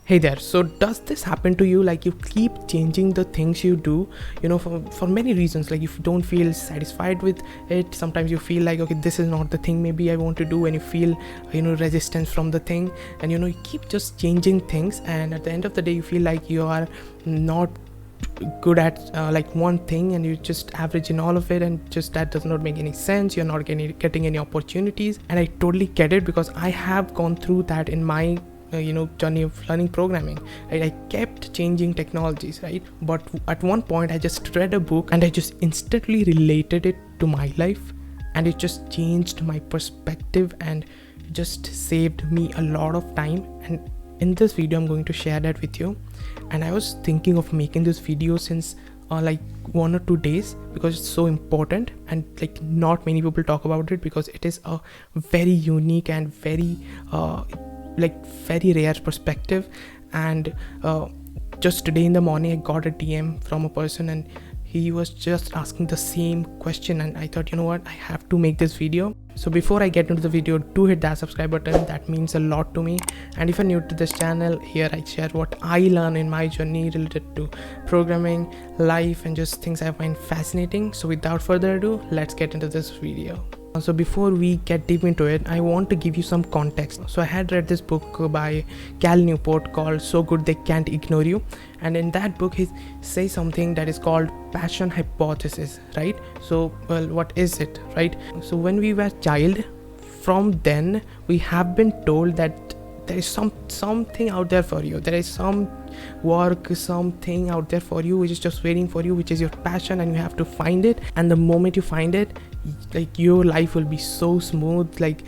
Hey there, so does this happen to you? Like you keep changing the things you do, for many reasons. Like you don't feel satisfied with it. Sometimes you feel like, okay, this is not the thing maybe I want to do, and you feel, resistance from the thing, and you keep just changing things, and at the end of the day, you feel like you are not good at like one thing, and you just average in all of it, and just that does not make any sense. You're not getting any opportunities, and I totally get it because I have gone through that in my journey of learning programming, right? I kept changing technologies, right? But at one point I just read a book and I just instantly related it to my life, and it just changed my perspective and just saved me a lot of time. And in this video I'm going to share that with you. And I was thinking of making this video since like 1 or 2 days, because it's so important and like not many people talk about it, because it is a very unique and very very rare perspective. And just today in the morning I got a DM from a person, and he was just asking the same question, and I thought, you know what, I have to make this video. So before I get into the video, do hit that subscribe button. That means a lot to me. And if you're new to this channel, here I share what I learn in my journey related to programming, life, and just things I find fascinating. So without further ado, let's get into this video. So before we get deep into it, I want to give you some context. So I had read this book by Cal Newport called So Good They Can't Ignore You, and in that book he says something that is called passion hypothesis, right? So well, what is it, right? So when we were child, from then we have been told that there is something out there for you, there is some work, something out there for you which is just waiting for you, which is your passion, and you have to find it. And the moment you find it, like your life will be so smooth, like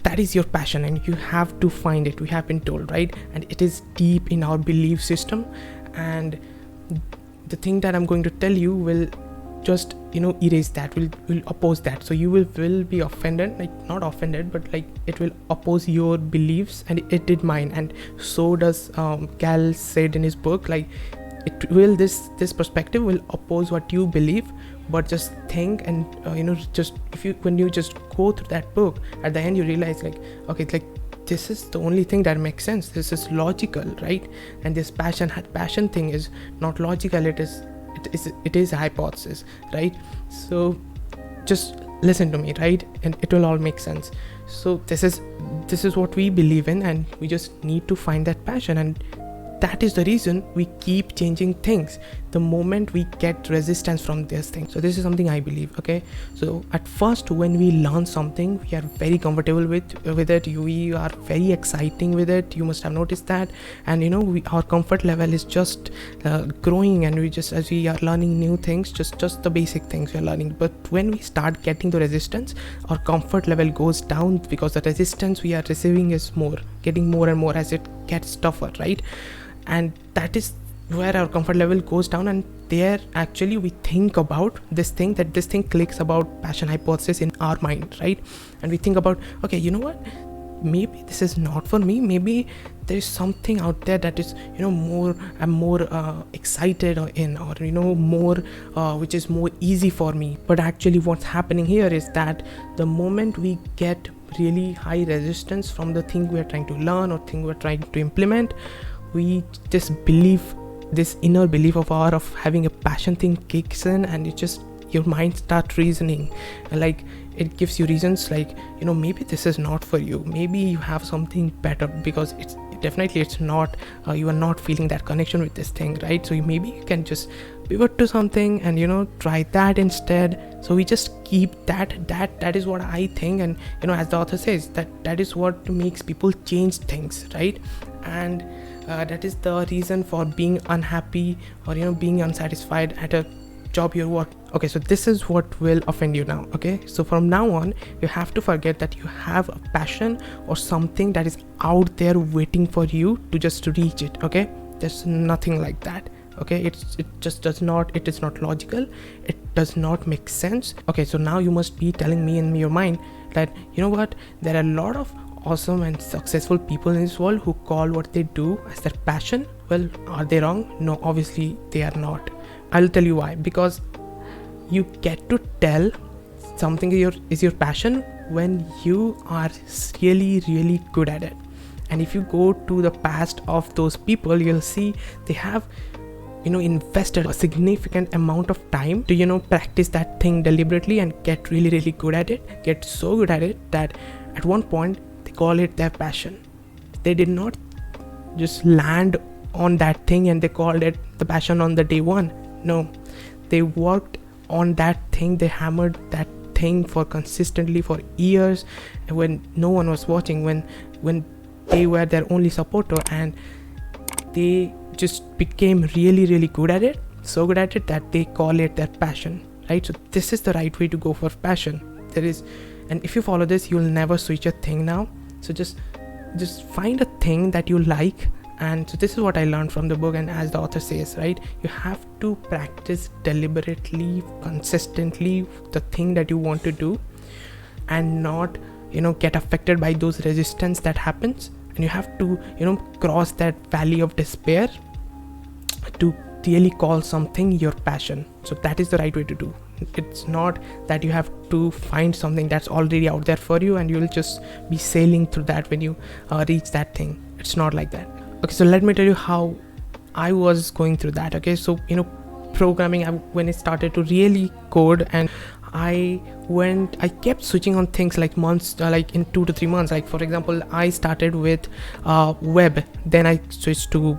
that is your passion, and you have to find it, we have been told, right? And it is deep in our belief system. And the thing that I'm going to tell you will just erase that, will oppose that. So you will be offended, like not offended, but like it will oppose your beliefs, and it did mine. And so does Cal said in his book, like it will, this perspective will oppose what you believe. But just think, and just when you just go through that book, at the end you realize, like, okay, like this is the only thing that makes sense, this is logical, right? And this passion thing is not logical, it is a hypothesis, right? So just listen to me, right? And it will all make sense. So this is what we believe in, and we just need to find that passion. And that is the reason we keep changing things the moment we get resistance from this thing. So this is something I believe, okay? So at first, when we learn something, we are very comfortable with it, we are very exciting with it, you must have noticed that. And our comfort level is just growing, and we just, as we are learning new things, just the basic things we are learning. But when we start getting the resistance, our comfort level goes down, because the resistance we are receiving is getting more and more as it gets tougher, right? And that is where our comfort level goes down, and there actually we think about this thing clicks about passion hypothesis in our mind, right? And we think about, okay, you know what, maybe this is not for me, maybe there is something out there that is I'm more excited in, or more which is more easy for me. But actually what's happening here is that the moment we get really high resistance from the thing we are trying to learn or thing we're trying to implement, we just believe, this inner belief of having a passion thing kicks in, and your mind starts reasoning, and like it gives you reasons, like maybe this is not for you, maybe you have something better, because it's not you are not feeling that connection with this thing, right? So maybe you can just pivot to something and try that instead. So we just keep that is what I think. And as the author says, that is what makes people change things, right? And that is the reason for being unhappy or being unsatisfied at a job you work. Okay, so this is what will offend you now. Okay, so from now on you have to forget that you have a passion or something that is out there waiting for you to just reach it. Okay, there's nothing like that. Okay, it is not logical, it does not make sense. Okay, so now you must be telling me in your mind that what, there are a lot of awesome and successful people in this world who call what they do as their passion. Well, are they wrong? No, obviously they are not. I'll tell you why. Because you get to tell something is your passion when you are really good at it. And if you go to the past of those people, you'll see they have invested a significant amount of time to practice that thing deliberately and get really, really good at it, get so good at it that at one point they call it their passion. They did not just land on that thing and they called it the passion on the day one. No, they worked on that thing, they hammered that thing for consistently for years, when no one was watching, when they were their only supporter, and they just became really, really good at it, so good at it that they call it their passion, right? So this is the right way to go for passion. And if you follow this, you'll never switch a thing now. So just find a thing that you like. And so this is what I learned from the book. And as the author says, right, you have to practice deliberately, consistently the thing that you want to do, and not get affected by those resistance that happens. And you have to cross that valley of despair to really call something your passion. So that is the right way to do. It's not that you have to find something that's already out there for you and you'll just be sailing through that when you reach that thing. It's not like that. Okay, so let me tell you how I was going through that. Okay, so programming, when I started to really code, and I kept switching on things like months, like in 2 to 3 months. Like for example, I started with web, then I switched to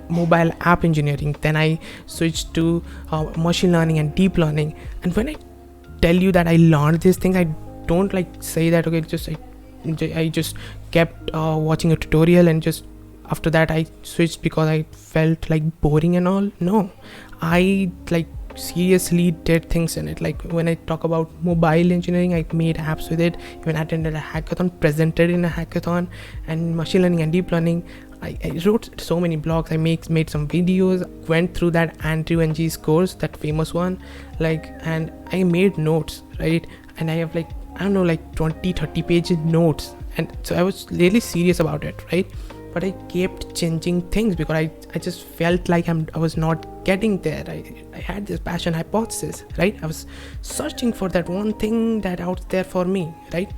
mobile app engineering, then I switched to machine learning and deep learning. And when I tell you that I learned these things, I don't say that I just kept watching a tutorial and just after that I switched because I felt boring and all. No, I seriously did things in it. Like when I talk about mobile engineering, I made apps with it, even attended a hackathon, presented in a hackathon. And machine learning and deep learning, I wrote so many blogs, I made some videos, went through that Andrew Ng's course, that famous one, and I made notes, right? And I have 20-30 page notes, and so I was really serious about it, right? But I kept changing things because I just felt like I was not getting there. I had this passion hypothesis, right? I was searching for that one thing that out there for me, right?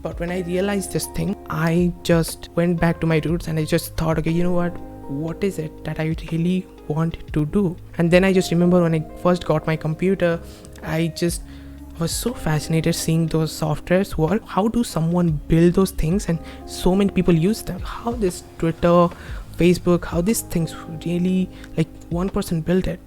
But when I realized this thing, I just went back to my roots and I just thought, okay, what is it that I really want to do? And then I just remember when I first got my computer, I just was so fascinated seeing those softwares. How do someone build those things and so many people use them? How this Twitter, Facebook, how these things really, one person built it,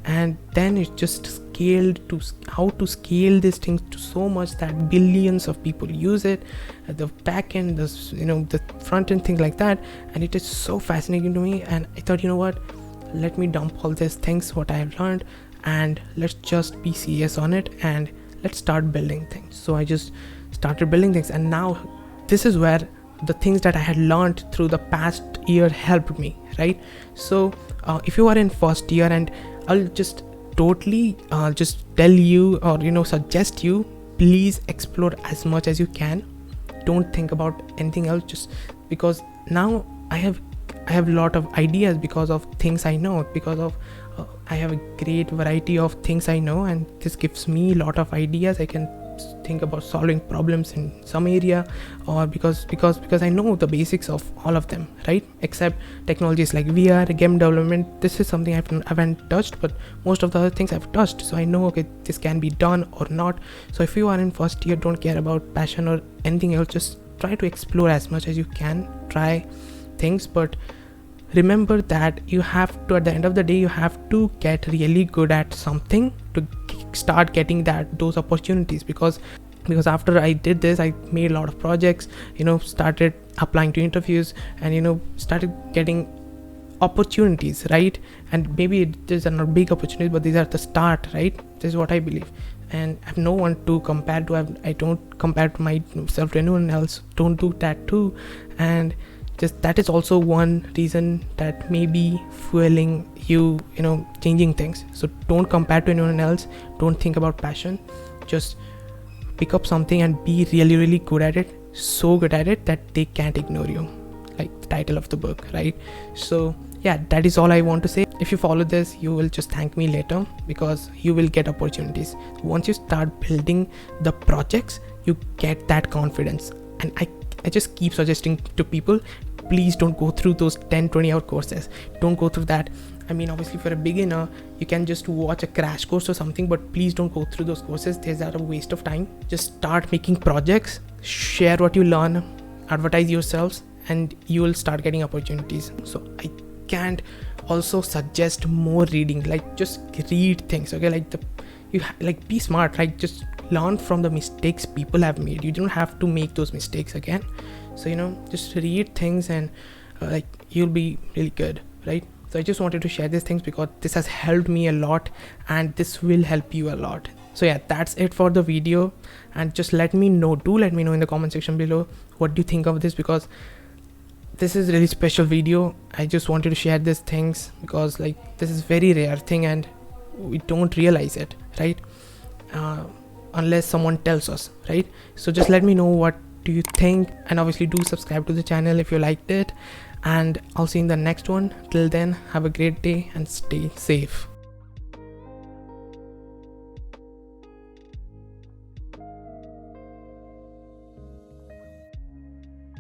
and then it just scaled to how to scale these things to so much that billions of people use it, the back end, the front end, things like that. And it is so fascinating to me, and I thought, let me dump all these things what I have learned, and let's just be serious on it, and let's start building things. So I just started building things, and now this is where the things that I had learned through the past year helped me, right? So if you are in first year, and I'll just totally just tell you or suggest you, please explore as much as you can. Don't think about anything else, just because now I have a lot of ideas because of things I know, because of I have a great variety of things I know, and this gives me a lot of ideas. I can think about solving problems in some area, or because I know the basics of all of them, right? Except technologies like VR, game development, this is something I haven't touched, but most of the other things I've touched. So I know, okay, this can be done or not. So if you are in first year, don't care about passion or anything else, just try to explore as much as you can, try things, but remember that you have to, at the end of the day, you have to get really good at something to start getting those opportunities, because after I did this, I made a lot of projects, started applying to interviews, and started getting opportunities, right? And maybe these are not big opportunities, but these are the start, right? This is what I believe, and I have no one to compare to. I don't compare to myself to anyone else. Don't do that too. And just that is also one reason that may be fueling you, changing things. So don't compare to anyone else. Don't think about passion. Just pick up something and be really, really good at it. So good at it that they can't ignore you, like the title of the book, right? So yeah, that is all I want to say. If you follow this, you will just thank me later, because you will get opportunities. Once you start building the projects, you get that confidence. And I just keep suggesting to people, please don't go through those 10-20 hour courses. Don't go through that. I mean, obviously for a beginner you can just watch a crash course or something, but please don't go through those courses. These are a waste of time. Just start making projects, share what you learn, advertise yourselves, and you will start getting opportunities. So I can't also suggest more reading. Like, just read things, okay? Like be smart. Like, just learn from the mistakes people have made. You don't have to make those mistakes again. So, just read things, and like, you'll be really good, right? So I just wanted to share these things because this has helped me a lot, and this will help you a lot. So yeah, that's it for the video. And just let me know in the comment section below what do you think of this, because this is really special video. I just wanted to share these things because, like, this is very rare thing and we don't realize it, right? Unless someone tells us, right? So just let me know what do you think, and obviously do subscribe to the channel if you liked it, and I'll see you in the next one. Till then, have a great day and stay safe.